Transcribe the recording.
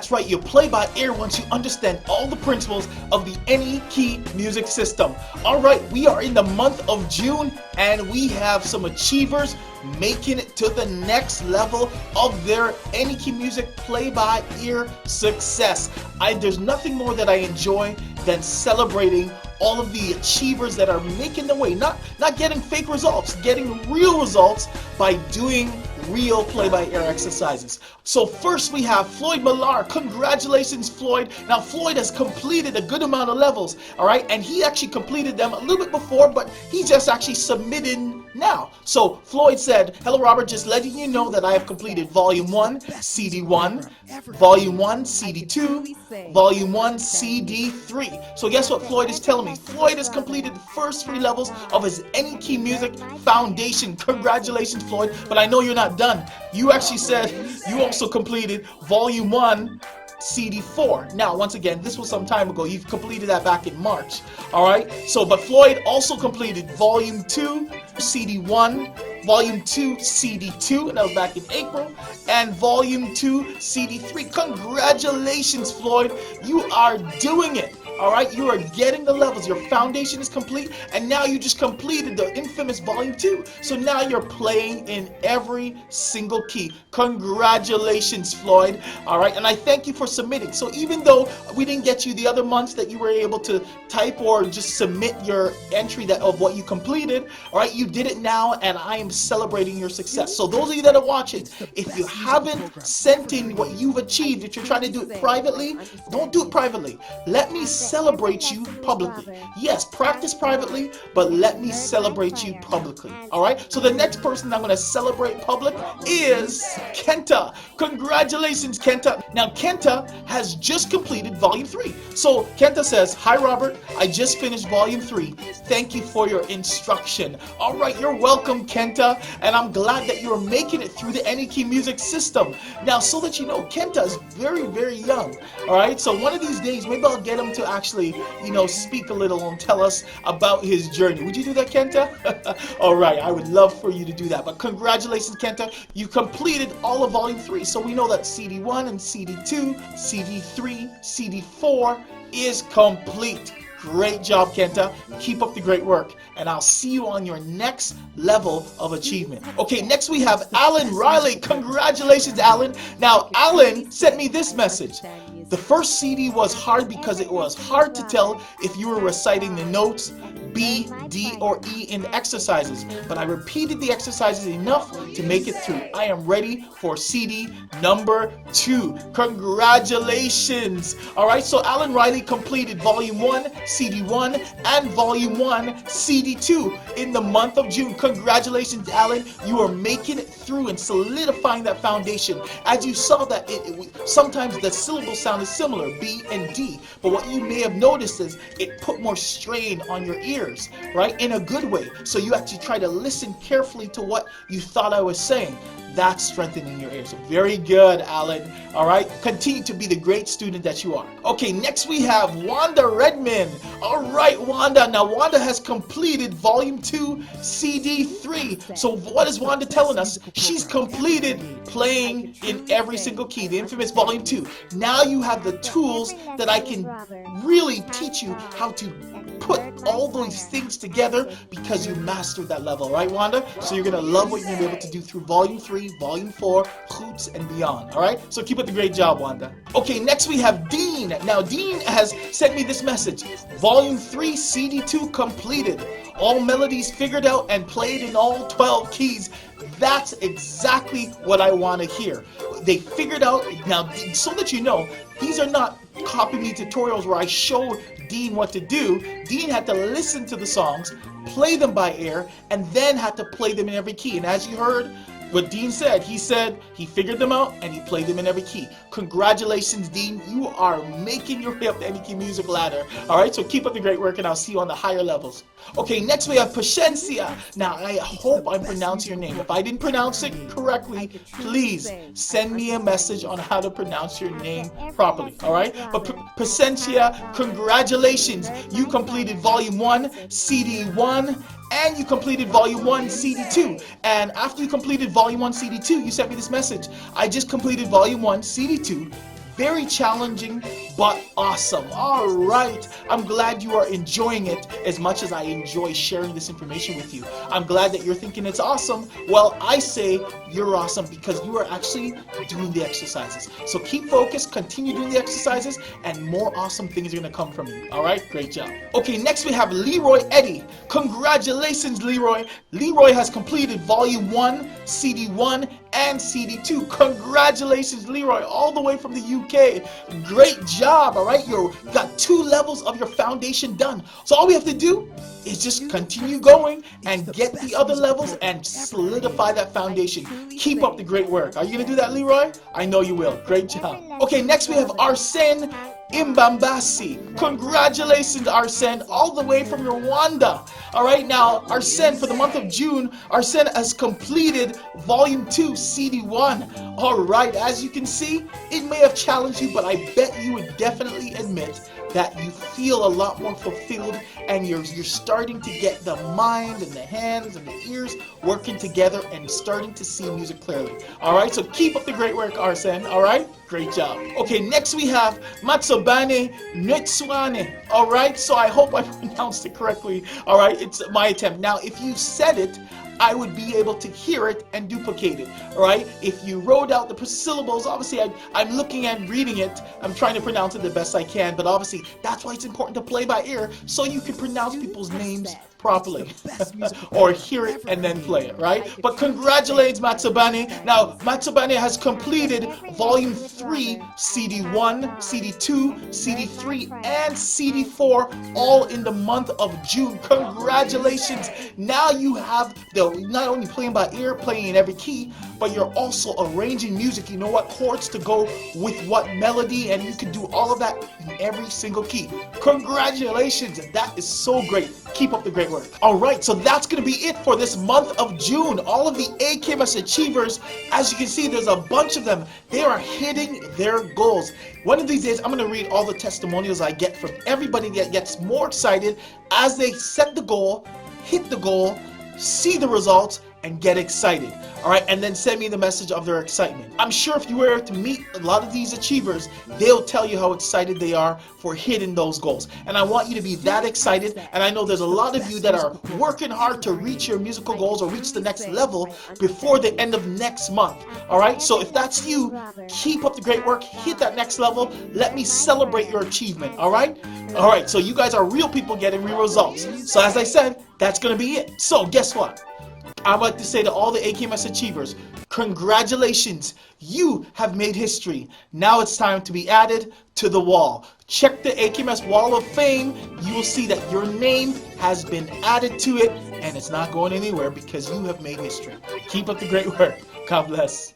That's right, you play by ear once you understand all the principles of the any key music system. All right, we are in the month of June and we have some achievers making it to the next level of their any key music play by ear success. There's nothing more that I enjoy than celebrating all of the achievers that are making their way, not getting fake results, getting real results by doing real play-by-ear exercises. So first we have Floyd Millar. Congratulations, Floyd. Now Floyd has completed a good amount of levels, all right, and he actually completed them a little bit before, but he just actually submitted now. So Floyd said, "Hello Robert, just letting you know that I have completed Volume 1, CD 1, Volume 1, CD 2, Volume 1, CD 3. So guess what Floyd is telling me? Floyd has completed the first 3 levels of his Any Key Music Foundation. Congratulations, Floyd. But I know you're not done. You actually said you also completed Volume 1, CD 4. Now, once again, this was some time ago. You've completed that back in March. All right. So, but Floyd also completed Volume 2, CD 1, Volume 2, CD 2, and that was back in April, and Volume 2, CD 3. Congratulations, Floyd. You are doing it. All right, you are getting the levels. Your foundation is complete, and now you just completed the infamous Volume 2. So now you're playing in every single key. Congratulations, Floyd. All right, and I thank you for submitting. So even though we didn't get you the other months that you were able to type or just submit your entry of what you completed, all right, you did it now, and I am celebrating your success. So those of you that are watching, if you haven't sent in what you've achieved, if you're trying to do it privately, don't do it privately. Let me celebrate you publicly. Yes, practice privately, but let me celebrate you publicly. All right? So the next person I'm going to celebrate public is Kenta. Congratulations, Kenta. Now, Kenta has just completed Volume 3. So Kenta says, "Hi, Robert. I just finished Volume 3. Thank you for your instruction." All right, you're welcome, Kenta, and I'm glad that you're making it through the Any Key Music system. Now, so that you know, Kenta is very, very young. All right? So one of these days, maybe I'll get him to actually, speak a little and tell us about his journey. Would you do that, Kenta? All right, I would love for you to do that. But congratulations, Kenta. You completed all of Volume 3. So we know that CD 1 and CD 2, CD 3, CD 4 is complete. Great job, Kenta. Keep up the great work, and I'll see you on your next level of achievement. Okay, next we have Alan Riley. Congratulations, Alan. Now, Alan sent me this message. The first CD was hard because it was hard to tell if you were reciting the notes B, D, or E in the exercises, but I repeated the exercises enough to make it through. I am ready for CD number 2. Congratulations. All right, so Alan Riley completed Volume 1, CD 1, and Volume 1, CD 2 in the month of June. Congratulations, Alan. You are making it through and solidifying that foundation. As you saw that sometimes the syllable sound is similar, B and D, but what you may have noticed is it put more strain on your ears, right? In a good way. So you actually try to listen carefully to what you thought I was saying. That's strengthening your ears. So very good, Alan. All right, continue to be the great student that you are. Okay, next we have Wanda Redmond. All right, Wanda. Now, Wanda has completed Volume 2, CD 3. So what is Wanda telling us? She's completed playing in every single key, the infamous Volume 2. Now you have the tools that I can really teach you how to put all those things together because you mastered that level, right, Wanda? So you're going to love what you're going to be able to do through Volume 3, Volume 4, Hoops, and beyond, all right? So keep up the great job, Wanda. Okay, next we have Dean. Now, Dean has sent me this message. Volume 3, CD 2 completed. All melodies figured out and played in all 12 keys. That's exactly what I want to hear. They figured out, now, so that you know, these are not copy me tutorials where I show Dean what to do. Dean had to listen to the songs, play them by ear, and then had to play them in every key. And as you heard, what Dean said he figured them out and he played them in every key. Congratulations, Dean. You are making your way up the Any Key Music ladder. All right, so keep up the great work and I'll see you on the higher levels. Okay, next we have Paciencia. Now, I hope I'm pronouncing your name. If I didn't pronounce it correctly, please send me a message on how to pronounce your name properly. All right, but Paciencia, congratulations. You completed Volume 1, CD 1, and you completed Volume 1, CD 2. And after you completed Volume 1, CD 2, you sent me this message. I just completed Volume 1, CD 2, Very challenging, but awesome. All right. I'm glad you are enjoying it as much as I enjoy sharing this information with you. I'm glad that you're thinking it's awesome. Well, I say you're awesome because you are actually doing the exercises. So keep focused, continue doing the exercises, and more awesome things are going to come from you. All right? Great job. Okay, next we have Leroy Eddie. Congratulations, Leroy. Leroy has completed Volume 1, CD 1, and CD 2. Congratulations, Leroy, all the way from the UK. Great job, all right? You got 2 levels of your foundation done. So all we have to do is just continue going and get the other levels and solidify that foundation. Keep up the great work. Are you going to do that, Leroy? I know you will. Great job. Okay, next we have Arsene Imbambasi. Congratulations, Arsene, all the way from Rwanda. All right, now, Arsene, for the month of June, Arsene has completed Volume 2, CD 1. All right, as you can see, it may have challenged you, but I bet you would definitely admit that you feel a lot more fulfilled and you're starting to get the mind and the hands and the ears working together and starting to see music clearly. All right, so keep up the great work, Arsene. All right, great job. Okay, next we have Matsobane Netswane. All right, so I hope I pronounced it correctly. All right, it's my attempt. Now, if you said it, I would be able to hear it and duplicate it, all right? If you wrote out the syllables, obviously I'm looking and reading it. I'm trying to pronounce it the best I can, but obviously that's why it's important to play by ear so you can pronounce people's names properly or hear it and then play it, right? But congratulations, Matsobane. Now, Matsobane has completed Volume 3, CD 1, CD 2, CD 3, and CD 4, all in the month of June. Congratulations. Now you have not only playing by ear, playing in every key, but you're also arranging music. You know what chords to go with what melody, and you can do all of that in every single key. Congratulations. That is so great. Keep up the great work. All right, so that's going to be it for this month of June. All of the AKMS achievers, as you can see, there's a bunch of them. They are hitting their goals. One of these days, I'm going to read all the testimonials I get from everybody that gets more excited as they set the goal, hit the goal, see the results, and get excited. All right, and then send me the message of their excitement. I'm sure if you were to meet a lot of these achievers, they'll tell you how excited they are for hitting those goals. And I want you to be that excited. And I know there's a lot of you that are working hard to reach your musical goals or reach the next level before the end of next month. All right, so if that's you, keep up the great work, hit that next level. Let me celebrate your achievement. All right, so you guys are real people getting real results. So as I said, that's going to be it. So guess what? I'd like to say to all the AKMS achievers, congratulations, you have made history. Now it's time to be added to the wall. Check the AKMS Wall of Fame. You will see that your name has been added to it, and it's not going anywhere because you have made history. Keep up the great work. God bless.